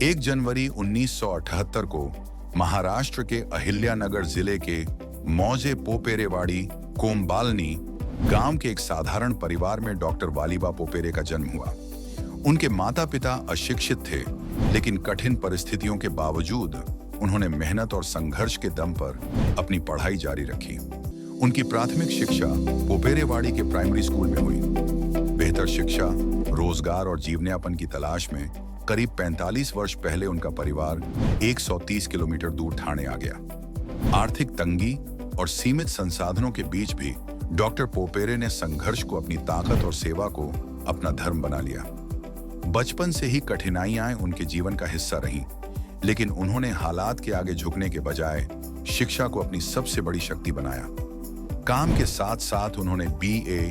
1 जनवरी 1978 को महाराष्ट्र के अहिल्यानगर जिले के मौजे पोपेरेवाड़ी कोम्बालनी गांव के एक साधारण परिवार में डॉक्टर वालीबा पोपेरे का जन्म हुआ। उनके माता पिता अशिक्षित थे, लेकिन कठिन परिस्थितियों के बावजूद उन्होंने मेहनत और संघर्ष के दम पर अपनी पढ़ाई जारी रखी। उनकी प्राथमिक शिक्षा पोपेरेवाड़ी के प्राइमरी स्कूल में हुई। बेहतर शिक्षा, रोजगार और जीवनयापन की तलाश में करीब 45 वर्ष पहले उनका परिवार 130 किलोमीटर दूर ठाणे आ गया। आर्थिक तंगी और सीमित संसाधनों के बीच भी डॉक्टर पोपेरे ने संघर्ष को अपनी ताकत और सेवा को अपना धर्म बना लिया। बचपन से ही कठिनाइयां उनके जीवन का हिस्सा रहीं, लेकिन उन्होंने हालात के आगे झुकने के बजाय शिक्षा को अपनी सबसे बड़ी शक्ति बनाया। काम के साथ साथ उन्होंने BA,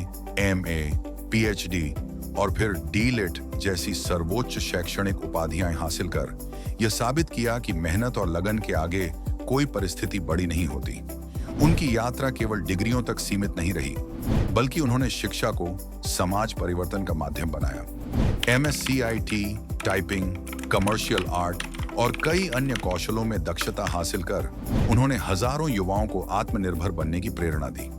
MA, PhD और फिर D.Litt जैसी सर्वोच्च शैक्षणिक उपाधियां हासिल कर यह साबित किया कि मेहनत और लगन के आगे कोई परिस्थिति बड़ी नहीं होती। उनकी यात्रा केवल डिग्रियों तक सीमित नहीं रही, बल्कि उन्होंने शिक्षा को समाज परिवर्तन का माध्यम बनाया। MSc IT, typing, commercial art और कई अन्य कौशलों में दक्षता हासिल कर उन्होंने हजारों युवाओं को आत्मनिर्भर बनने की प्रेरणा दी।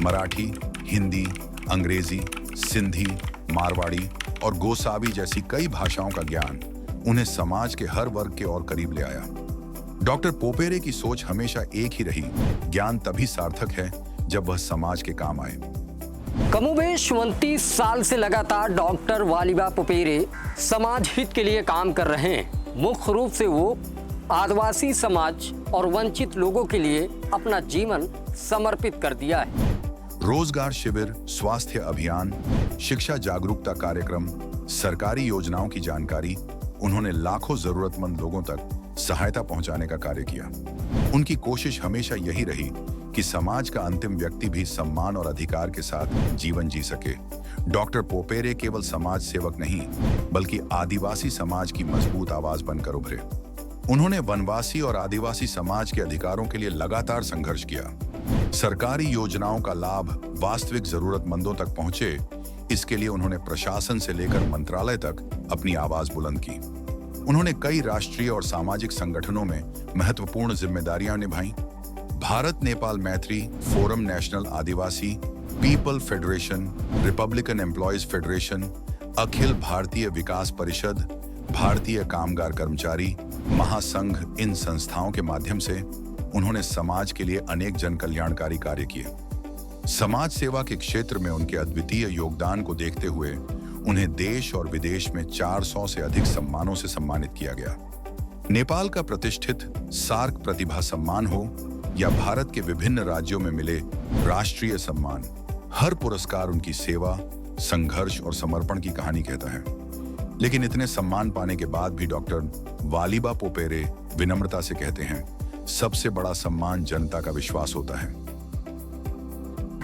मराठी, हिंदी, अंग्रेजी, सिंधी, मारवाड़ी और गोसावी जैसी कई भाषाओं का ज्ञान उन्हें समाज के हर वर्ग के और करीब ले आया। डॉक्टर पोपेरे की सोच हमेशा एक ही रही, ज्ञान तभी सार्थक है जब वह समाज के काम आए। कमोबेश 29 साल से लगातार डॉक्टर वालीबा पोपेरे समाज हित के लिए काम कर रहे हैं। मुख्य रूप से वो आदिवासी समाज और वंचित लोगों के लिए अपना जीवन समर्पित कर दिया है। रोजगार शिविर, स्वास्थ्य अभियान, शिक्षा जागरूकता कार्यक्रम, सरकारी योजनाओं की जानकारी, उन्होंने लाखों जरूरतमंद लोगों तक सहायता पहुंचाने का कार्य किया। उनकी कोशिश हमेशा यही रही कि समाज का अंतिम व्यक्ति भी सम्मान और अधिकार के साथ जीवन जी सके। डॉक्टर पोपेरे केवल समाज सेवक नहीं, बल्कि आदिवासी समाज की मजबूत आवाज बनकर उभरे। उन्होंने वनवासी और आदिवासी समाज के अधिकारों के लिए लगातार संघर्ष किया। सरकारी योजनाओं का लाभ वास्तविक जरूरतमंदों तक पहुंचे, इसके लिए उन्होंने प्रशासन से लेकर मंत्रालय तक अपनी आवाज बुलंद की। उन्होंने कई राष्ट्रीय और सामाजिक संगठनों में महत्वपूर्ण जिम्मेदारियां निभाई। भारत नेपाल मैत्री, forum national Adivasi, people federation, republican employees federation, Akhil Bharatiya Vikas परिषद, भारतीय कामगार कर्मचारी महासंघ, इन संस्थाओं के माध्यम से उन्होंने समाज के लिए अनेक जन कल्याणकारी कार्य किए। समाज सेवा के क्षेत्र में उनके अद्वितीय योगदान को देखते हुए उन्हें देश और विदेश में 400 से अधिक सम्मानों से सम्मानित किया गया। नेपाल का प्रतिष्ठित सार्क प्रतिभा सम्मान हो या भारत के विभिन्न राज्यों में मिले राष्ट्रीय सम्मान, हर पुरस्कार उनकी सेवा, संघर्ष और समर्पण की कहानी कहता है। लेकिन इतने सम्मान पाने के बाद भी डॉक्टर वालीबा पोपेरे विनम्रता से कहते हैं, सबसे बड़ा सम्मान जनता का विश्वास होता है।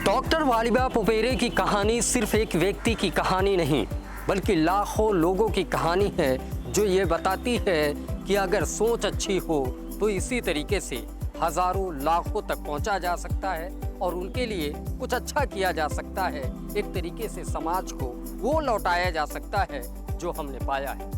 डॉक्टर वालीबा पोपेरे की कहानी सिर्फ एक व्यक्ति की कहानी नहीं, बल्कि लाखों लोगों की कहानी है, जो ये बताती है कि अगर सोच अच्छी हो तो इसी तरीके से हजारों लाखों तक पहुंचा जा सकता है और उनके लिए कुछ अच्छा किया जा सकता है। एक तरीके से समाज को वो लौटाया जा सकता है जो हमने पाया है।